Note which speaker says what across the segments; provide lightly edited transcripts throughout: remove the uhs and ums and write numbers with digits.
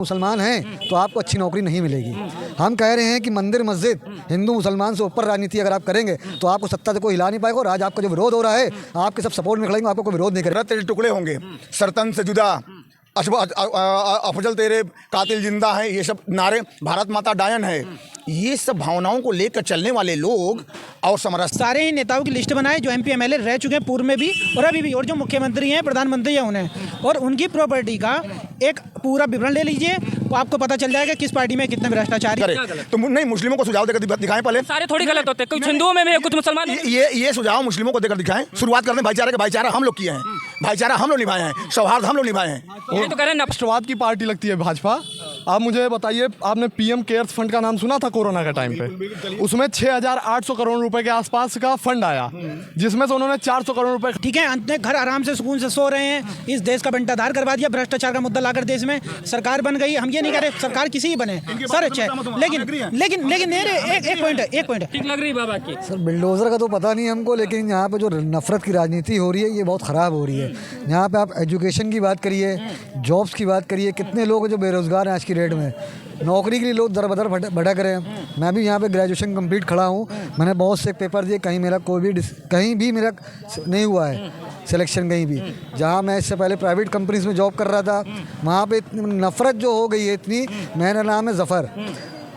Speaker 1: मुसलमान हैं तो आपको अच्छी नौकरी नहीं मिलेगी। हम कह रहे हैं कि मंदिर मस्जिद हिंदू मुसलमान से ऊपर राजनीति अगर आप करेंगे तो आपको सत्ता से कोई हिला नहीं पाएगा। और आज आपका जो विरोध हो रहा है आपके सब सपोर्ट में खड़ेंगे, आपको कोई विरोध नहीं करेगा।
Speaker 2: तेरे टुकड़े होंगे, सरतन से जुदा, अफजल तेरे कातिल जिंदा है, ये सब नारे, भारत माता डायन है, ये सब भावनाओं को लेकर चलने वाले लोग और समरस
Speaker 3: सारे ही नेताओं की लिस्ट बनाए जो MP MLA रह चुके हैं पूर्व में भी और अभी भी, और जो मुख्यमंत्री हैं, प्रधानमंत्री हैं उन्हें, और उनकी प्रॉपर्टी का एक पूरा विवरण ले लीजिए तो आपको पता चल जाएगा किस पार्टी में कितने भ्रष्टाचारी
Speaker 2: करे। तो नहीं, मुस्लिमों को सुझाव देकर दिखाएं पहले।
Speaker 4: सारे थोड़ी गलत होते, कुछ हिंदुओं में भी है, कुछ मुसलमान।
Speaker 2: ये सुझाव मुस्लिमों को देकर दिखाएं। शुरुआत करते हैं भाईचारे का। भाईचारा हम लोग किए हैं, भाईचारा हम लोग निभाए हैं, सौहार्द हम लोग निभाए हैं।
Speaker 4: ये तो कह रहे हैं
Speaker 5: राष्ट्रवाद की पार्टी लगती है भाजपा। आप मुझे बताइए, आपने PM केयर्स फंड का नाम सुना था कोरोना के टाइम पे? उसमें 6,800 करोड़ रुपए के आसपास का फंड आया, जिसमें से उन्होंने 400 करोड़ रुपए।
Speaker 3: ठीक है, अंत में घर आराम से सुकून से सो रहे हैं। इस देश का बंटाधार करवा दिया भ्रष्टाचार का मुद्दा लाकर देश में सरकार बन गई। हम ये नहीं कह रहे सरकार किसी ही बने सर, अच्छा, लेकिन एक पॉइंट
Speaker 4: ठीक लग रही बाबा की।
Speaker 1: सर बिल्डोजर का तो पता नहीं हमको, लेकिन यहाँ पे जो नफरत की राजनीति हो रही है ये बहुत ख़राब हो रही है। यहाँ पे आप एजुकेशन की बात करिए, जॉब्स की बात करिए, कितने लोग जो बेरोजगार हैं आज की डेट में, नौकरी के लिए लोग दर बदर भटक रहे हैं। मैं भी यहाँ पे ग्रेजुएशन कंप्लीट खड़ा हूँ, मैंने बहुत से पेपर दिए, कहीं मेरा कहीं भी मेरा नहीं हुआ है सिलेक्शन कहीं भी। जहाँ मैं इससे पहले प्राइवेट कंपनीज में जॉब कर रहा था, वहाँ पे नफ़रत जो हो गई है इतनी, मेरा नाम है ज़फ़र,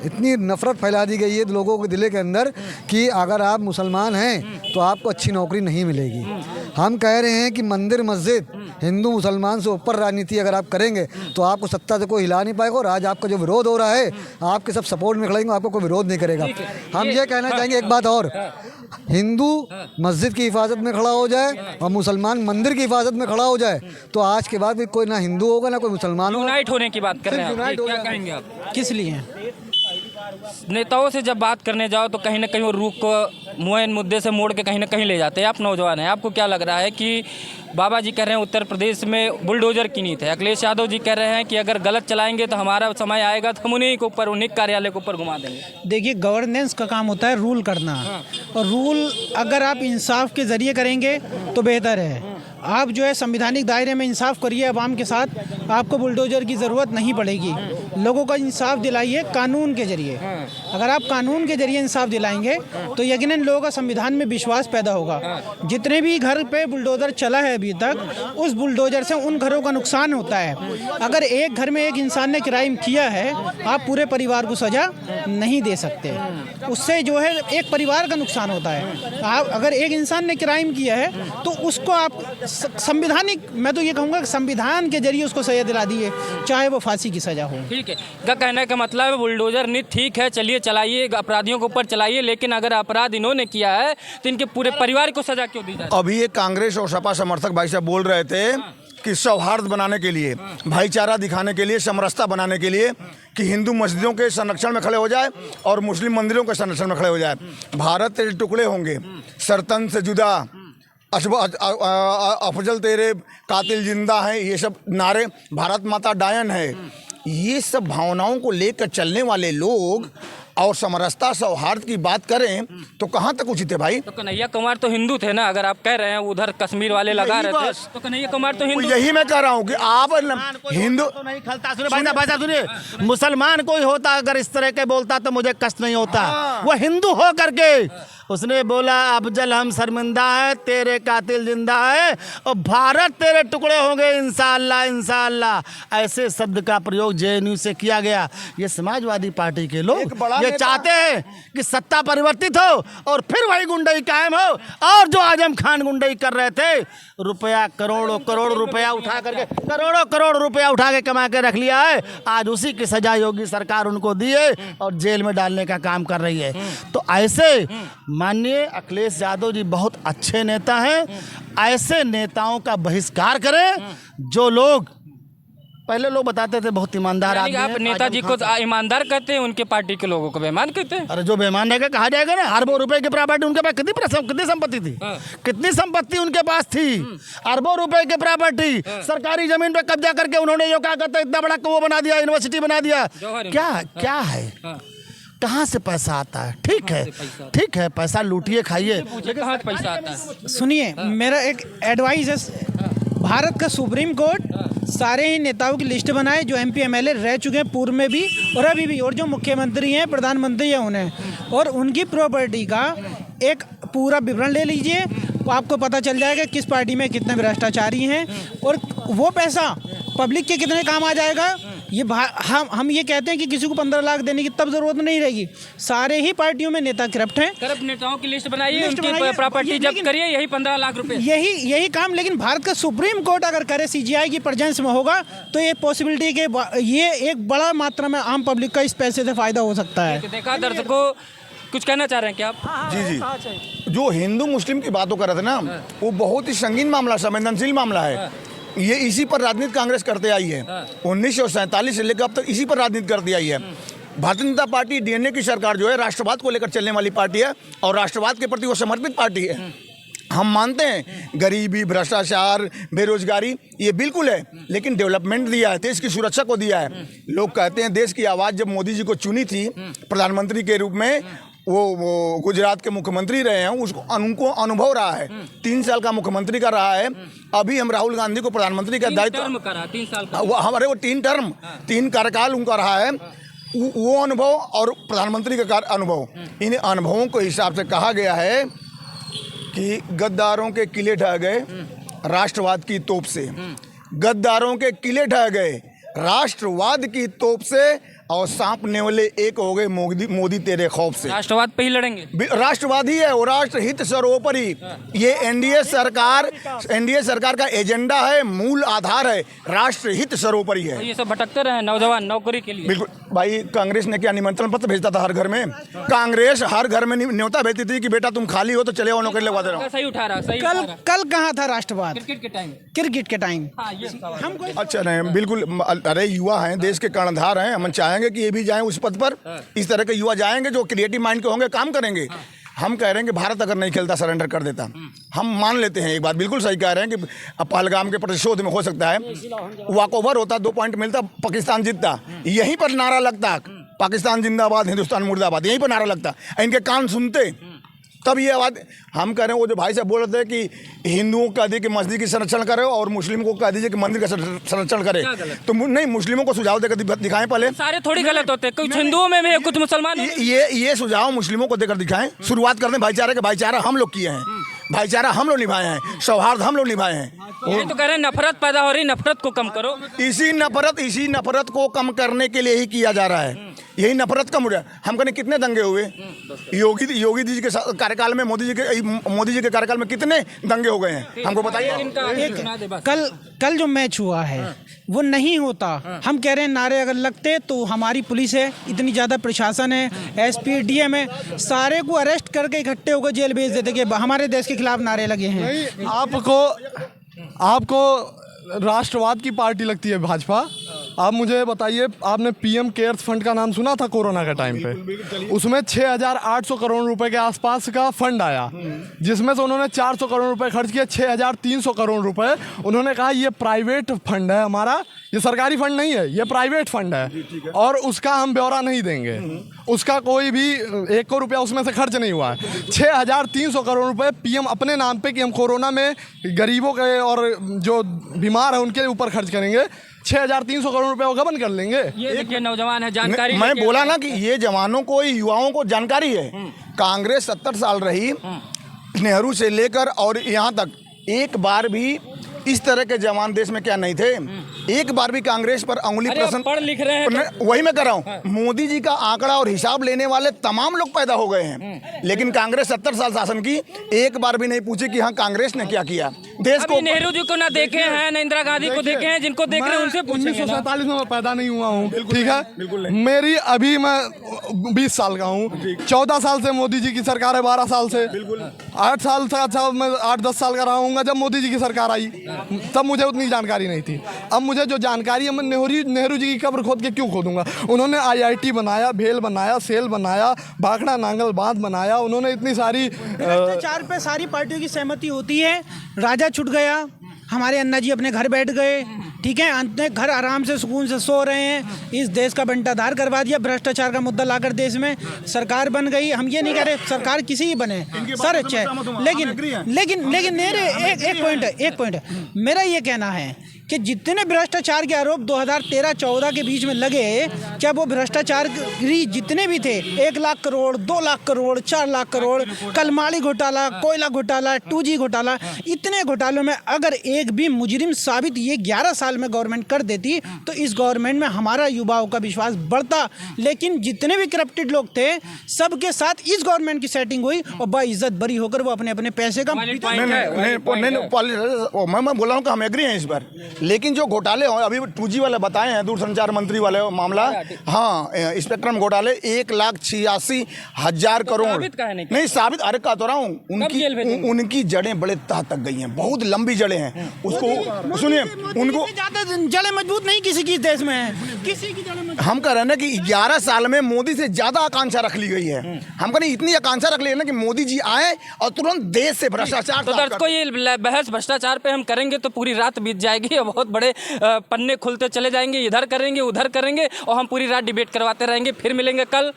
Speaker 1: इतनी नफ़रत फैला दी गई है लोगों के दिले के अंदर कि अगर आप मुसलमान हैं तो आपको अच्छी नौकरी नहीं मिलेगी। हम कह रहे हैं कि मंदिर मस्जिद हिंदू मुसलमान से ऊपर राजनीति अगर आप करेंगे तो आपको सत्ता से कोई हिला नहीं पाएगा। और आज आपका जो विरोध हो रहा है आपके सब सपोर्ट में खड़ेंगे, आपको कोई विरोध नहीं करेगा। हम ये कहना चाहेंगे एक बात और, हिंदू मस्जिद की हिफाजत में खड़ा हो जाए और मुसलमान मंदिर की हिफाजत में खड़ा हो जाए तो आज के बाद भी कोई ना हिंदू होगा ना कोई मुसलमान होगा।
Speaker 4: यूनाइट होने की बात कर रहे हैं, क्या कहेंगे आप?
Speaker 3: किस लिए?
Speaker 4: नेताओं से जब बात करने जाओ तो कहीं ना कहीं वो रूख को मुआयन मुद्दे से मोड़ के कहीं ना कहीं ले जाते हैं। आप नौजवान हैं, आपको क्या लग रहा है कि बाबा जी कह रहे हैं उत्तर प्रदेश में बुलडोजर की नीति है, अखिलेश यादव जी कह रहे हैं कि अगर गलत चलाएंगे तो हमारा समय आएगा तो हम उन्हीं के ऊपर, उन्हीं कार्यालय के ऊपर घुमा देंगे।
Speaker 3: देखिए, गवर्नेंस का काम होता है रूल करना, और रूल अगर आप इंसाफ के ज़रिए करेंगे तो बेहतर है। आप जो है संवैधानिक दायरे में इंसाफ करिए अवाम के साथ, आपको बुलडोजर की ज़रूरत नहीं पड़ेगी। लोगों को इंसाफ दिलाइए कानून के ज़रिए। अगर आप कानून के ज़रिए इंसाफ दिलाएंगे तो यकीनन लोगों का संविधान में विश्वास पैदा होगा। जितने भी घर पे बुलडोजर चला है अभी तक, उस बुलडोजर से उन घरों का नुकसान होता है। अगर एक घर में एक इंसान ने क्राइम किया है, आप पूरे परिवार को सज़ा नहीं दे सकते, उससे जो है एक परिवार का नुकसान होता है। आप अगर एक इंसान ने क्राइम किया है तो उसको आप संविधानिक, मैं तो ये कहूँगा कि संविधान के जरिए उसको सजा दिला दिए, चाहे वो फांसी की सजा हो।
Speaker 4: ठीक है, का कहने का मतलब है बुलडोजर नीति ठीक है, चलिए चलाइए, अपराधियों के ऊपर चलाइए, लेकिन अगर अपराध इन्होंने किया है तो इनके पूरे परिवार को सजा क्यों दी जाए?
Speaker 2: अभी ये कांग्रेस और सपा समर्थक भाई साहब बोल रहे थे कि सौहार्द बनाने के लिए, भाईचारा दिखाने के लिए, समरसता बनाने के लिए कि हिंदू मस्जिदों के संरक्षण में खड़े हो जाए और मुस्लिम मंदिरों के संरक्षण में खड़े हो जाए। भारत तेरे टुकड़े होंगे, सरतन से जुदा, अफजल तेरे कातिल जिंदा है, ये सब नारे, भारत माता डायन है, ये सब भावनाओं को लेकर चलने वाले लोग और समरसता सौहार्द की बात करें तो कहाँ तक उचित है भाई?
Speaker 4: तो कन्हैया कुमार तो हिंदू थे ना, अगर आप कह रहे हैं उधर कश्मीर वाले लगा रहे थे तो कन्हैया कुमार तो हिंदू।
Speaker 2: यही मैं कह रहा हूँ कि आप हिंदू
Speaker 6: तो नहीं खलता। सुनिए भाई साहब सुनिए, मुसलमान कोई होता अगर इस तरह के बोलता तो मुझे कष्ट नहीं होता। वो हिंदू हो करके उसने बोला अफजल हम शर्मिंदा है, तेरे कातिल जिंदा है और भारत तेरे टुकड़े होंगे इंशाअल्लाह इंशाअल्लाह। ऐसे शब्द का प्रयोग JNU से किया गया। ये समाजवादी पार्टी के लोग ये चाहते हैं कि सत्ता परिवर्तित हो और फिर वही गुंडई कायम हो। और जो आजम खान गुंडई कर रहे थे, रुपया करोड़ों करोड़ रुपया उठा करके, करोड़ों करोड़ रुपया उठा के कमा के रख लिया है, आज उसी की सजा योगी सरकार उनको दी है और जेल में डालने का काम कर रही है। तो ऐसे माननीय अखिलेश यादव जी बहुत अच्छे नेता हैं, ऐसे नेताओं का बहिष्कार करें। जो लोग पहले लोग बताते थे बहुत ईमानदार आदमी
Speaker 4: आप नेताजी को ईमानदार कहते हैं, उनके पार्टी के लोगों को बेईमान कहते हैं।
Speaker 6: अरे जो बेईमान रहेगा कहा जाएगा ना। अरबों रुपए की प्रॉपर्टी उनके पास, कितनी संपत्ति थी, कितनी संपत्ति उनके पास थी, अरबों रुपए की प्रॉपर्टी, सरकारी जमीन पे कब्जा करके उन्होंने जो क्या कहते हैं इतना बड़ा वो बना दिया, यूनिवर्सिटी बना दिया। क्या है, कहाँ से पैसा आता है? ठीक है, पैसा लूटिए खाइए,
Speaker 4: कहाँ से पैसा आता है?
Speaker 3: सुनिए, मेरा एक एडवाइस है, भारत का सुप्रीम कोर्ट सारे ही नेताओं की लिस्ट बनाए जो MP MLA रह चुके हैं पूर्व में भी और अभी भी, और जो मुख्यमंत्री हैं, प्रधानमंत्री हैं उन्हें, और उनकी प्रॉपर्टी का एक पूरा विवरण ले लीजिए, तो आपको पता चल जाएगा किस पार्टी में कितने भ्रष्टाचारी हैं और वो पैसा पब्लिक के कितने काम आ जाएगा। ये हम ये कहते हैं कि किसी को 15 लाख देने की तब जरूरत नहीं रहेगी। सारे ही पार्टियों में नेता करप्ट हैं।
Speaker 4: करप्ट नेताओं की लिस्ट बनाइए, उनकी प्रॉपर्टी जब्त करिए, यही 15 लाख रुपए।
Speaker 3: यही काम लेकिन भारत का सुप्रीम कोर्ट अगर करे, CGI की प्रेजेंस में होगा, तो ये पॉसिबिलिटी है कि ये एक बड़ा मात्रा में आम पब्लिक का इस पैसे से फायदा हो सकता है।
Speaker 4: देखा दर्शकों, कुछ कहना चाह रहे हैं क्या आप?
Speaker 2: जी जो हिंदू मुस्लिम की बातों कर रहे थे ना, वो बहुत ही संगीन मामला, संवेदनशील मामला है। ये इसी पर राजनीति कांग्रेस करते आई है। 1947 से लेकर अब तक इसी पर राजनीति करती आई है। भारतीय जनता पार्टी DNA की सरकार जो है, राष्ट्रवाद को लेकर चलने वाली पार्टी है और राष्ट्रवाद के प्रति वो समर्पित पार्टी है। हम मानते हैं गरीबी, भ्रष्टाचार, बेरोजगारी ये बिल्कुल है, लेकिन डेवलपमेंट दिया है, देश की सुरक्षा को दिया है। लोग कहते हैं देश की आवाज़ जब मोदी जी को चुनी थी प्रधानमंत्री के रूप में, वो गुजरात के मुख्यमंत्री रहे हैं, उनको अनुभव रहा है। 3 साल का मुख्यमंत्री का रहा है। अभी हम राहुल गांधी को प्रधानमंत्री का दायित्व
Speaker 4: 3 साल का
Speaker 2: हमारे वो 3 कार्यकाल उनका रहा है। वो अनुभव और प्रधानमंत्री का अनुभव, इन अनुभवों के हिसाब से कहा गया है कि गद्दारों के किले ढह गए राष्ट्रवाद की तोप से, गद्दारों के किले ढह गए राष्ट्रवाद की तोप से, और सांप नेवले एक हो गए मोदी तेरे खौफ से।
Speaker 4: राष्ट्रवाद पे ही लड़ेंगे।
Speaker 2: राष्ट्रवाद ही है और राष्ट्र हित सर्वोपरि। ये एनडीए सरकार का एजेंडा है, मूल आधार है, राष्ट्र हित सर्वोपरि है।
Speaker 4: ये सब भटकते रहे नौजवान नौकरी के लिए।
Speaker 2: बिल्कुल भाई, कांग्रेस ने क्या निमंत्रण पत्र भेजता था हर घर में? कांग्रेस हर घर में न्योता भेजती थी कि बेटा तुम खाली हो तो चले आओ, नौकरी लगवा दे रहा हूं।
Speaker 4: सही उठा रहा, सही
Speaker 3: कल कहाँ था राष्ट्रवाद?
Speaker 4: क्रिकेट के टाइम।
Speaker 3: हम
Speaker 2: अच्छा नहीं, बिल्कुल। अरे युवा हैं, देश के कर्णधार हैं, हम चाहेंगे कि ये भी जाएं उस पद पर। इस तरह के युवा जाएंगे जो क्रिएटिव माइंड के होंगे, काम करेंगे। हम कह रहे हैं कि भारत अगर नहीं खेलता, सरेंडर कर देता, हम मान लेते हैं एक बात, बिल्कुल सही कह रहे हैं कि पहलगाम के प्रतिशोध में हो सकता है वॉक ओवर होता, 2 पॉइंट मिलता, पाकिस्तान जीतता, यहीं पर नारा लगता पाकिस्तान जिंदाबाद, हिंदुस्तान मुर्दाबाद, यहीं पर नारा लगता, इनके कान सुनते तब ये आवाज़। हम कह रहे हैं, वो जो भाई साहब बोल रहे थे कि हिंदुओं को कह दिए कि मस्जिद की संरक्षण करे और मुस्लिमों को कह दीजिए कि मंदिर का संरक्षण करे, तो नहीं, मुस्लिमों को सुझाव देकर दिखाएं पहले।
Speaker 4: सारे थोड़ी गलत होते हैं, कुछ हिंदुओं में भी है, कुछ मुसलमान।
Speaker 2: ये सुझाव मुस्लिमों को देकर दिखाएं। शुरुआत करते हैं भाईचारे के। भाईचारा हम लोग किए हैं, भाईचारा हम लोग निभाए हैं, सौहार्द हम लोग निभाए हैं।
Speaker 4: ये तो कह रहे हैं नफरत पैदा हो रही, नफरत को कम करो।
Speaker 2: इसी नफरत को कम करने के लिए ही किया जा रहा है। यही नफरत कम हो रहा है। हम कहने कितने दंगे हुए योगी जी के कार्यकाल में, मोदी जी के कार्यकाल में कितने दंगे हो गए हैं, हमको बताइए।
Speaker 3: कल जो मैच हुआ है वो नहीं होता। हम कह रहे हैं नारे अगर लगते तो हमारी पुलिस है, इतनी ज़्यादा प्रशासन है, SP DM है, सारे को अरेस्ट करके इकट्ठे होकर जेल भेज देते कि हमारे देश के खिलाफ नारे लगे हैं।
Speaker 5: आपको राष्ट्रवाद की पार्टी लगती है भाजपा। आप मुझे बताइए, आपने PM केयर्स फंड का नाम सुना था कोरोना के टाइम पे? उसमें 6,800 करोड़ रुपए के आसपास का फंड आया, जिसमें से उन्होंने 400 करोड़ रुपए खर्च किए। 6,300 करोड़ रुपए उन्होंने कहा ये प्राइवेट फंड है हमारा, ये सरकारी फंड नहीं है, ये प्राइवेट फंड है और उसका हम ब्यौरा नहीं देंगे। उसका कोई भी 1 रुपया उसमें से खर्च नहीं हुआ है। 6,300 करोड़ रुपए PM अपने नाम पे कि हम कोरोना में गरीबों के और जो बीमार है उनके ऊपर खर्च करेंगे। 6,300 करोड़ रुपए वो गबन कर लेंगे।
Speaker 4: ये देखिए नौजवान है, जानकारी।
Speaker 2: मैं बोला ना कि ये जवानों को, युवाओं को जानकारी है। कांग्रेस 70 साल रही, नेहरू से लेकर और यहाँ तक, एक बार भी इस तरह के जवान देश में क्या नहीं थे? एक बार भी कांग्रेस पर अंगुली प्रश्न
Speaker 4: पढ़ लिख रहे हैं,
Speaker 2: वही मैं कर रहा हूँ। मोदी जी का आंकड़ा और हिसाब लेने वाले तमाम लोग पैदा हो गए हैं, लेकिन कांग्रेस 70 साल शासन की, एक बार भी नहीं पूछे कि हाँ कांग्रेस ने क्या किया देश को।
Speaker 4: नेहरू जी को ना देखे हैं, ना इंदिरा गांधी को देखे हैं, जिनको देख रहे हैं उनसे पूछेंगे।
Speaker 5: 1947 में मैं पैदा नहीं हुआ हूँ, ठीक है? मेरी अभी मैं 20 साल का हूँ। 14 साल से मोदी जी की सरकार है, 12 साल से, 8 साल से, अच्छा मैं 8-10 साल का रहा हूँ जब मोदी जी की सरकार आई, तब मुझे उतनी जानकारी नहीं थी। अब मुझे जो जानकारी है, मैं नेहरू जी की कब्र खोद के क्यों खोदूंगा? उन्होंने IIT बनाया, भेल बनाया, सेल बनाया, भाखड़ा नांगल बांध बनाया, उन्होंने इतनी सारी
Speaker 3: भ्रष्टाचार पे सारी पार्टियों की सहमति होती है। राजा छूट गया, हमारे अन्ना जी अपने घर बैठ गए, ठीक है, अंत में घर आराम से सुकून से सो रहे हैं। इस देश का बंटाधार करवा दिया, भ्रष्टाचार का मुद्दा लाकर देश में सरकार बन गई। हम ये नहीं कह रहे सरकार किसी ही बने सर, लेकिन मेरे एक पॉइंट मेरा ये कहना है कि जितने भ्रष्टाचार के आरोप 2013-14 के बीच में लगे, क्या वो भ्रष्टाचार जितने भी थे 1 लाख करोड़, 2 लाख करोड़, 4 लाख करोड़, कलमाड़ी घोटाला, कोयला घोटाला, 2G घोटाला, इतने घोटालों में अगर एक भी मुजरिम साबित ये 11 साल में गवर्नमेंट कर देती तो इस गवर्नमेंट में हमारा युवाओं का विश्वास बढ़ता। लेकिन जितने भी करप्टेड लोग थे सबके साथ इस गवर्नमेंट की सेटिंग हुई और बाइज्जत बरी होकर वो अपने अपने पैसे का
Speaker 2: नहीं मैं बोल रहा हूँ कि हम एग्री हैं इस पर, लेकिन जो घोटाले हो अभी 2G वाले बताए हैं, दूरसंचार मंत्री वाले मामला, हाँ स्पेक्ट्रम घोटाले 1,86,000 करोड़ नहीं साबित, अरे कह तो रहा हूँ उनकी जड़ें बड़े तह तक गई हैं, बहुत लंबी जड़ें हैं। उसको सुनिए, उनको
Speaker 3: ज्यादा जड़ें मजबूत नहीं किसी की देश में है, किसी की जड़ें
Speaker 2: हम कह रहे हैं ना कि 11 साल में मोदी से ज्यादा आकांक्षा रख ली गई है। हम कह रहे हैं इतनी आकांक्षा रख ली है ना कि मोदी जी आए और तुरंत देश से भ्रष्टाचार।
Speaker 4: तो दर्शकों ये बहस भ्रष्टाचार पे हम करेंगे तो पूरी रात बीत जाएगी और बहुत बड़े पन्ने खुलते चले जाएंगे, इधर करेंगे उधर करेंगे और हम पूरी रात डिबेट करवाते रहेंगे। फिर मिलेंगे कल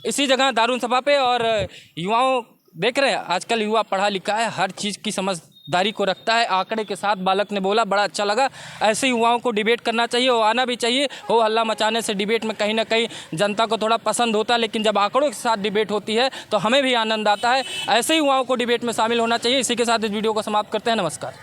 Speaker 4: इसी जगह दारुन सभा पे। और युवाओं देख रहे हैं आजकल युवा पढ़ा लिखा है, हर चीज़ की समझदारी को रखता है। आंकड़े के साथ बालक ने बोला, बड़ा अच्छा लगा। ऐसे युवाओं को डिबेट करना चाहिए और आना भी चाहिए। हो हल्ला मचाने से डिबेट में कहीं ना कहीं जनता को थोड़ा पसंद होता है, लेकिन जब आंकड़ों के साथ डिबेट होती है तो हमें भी आनंद आता है। ऐसे युवाओं को डिबेट में शामिल होना चाहिए। इसी के साथ इस वीडियो को समाप्त करते हैं। नमस्कार।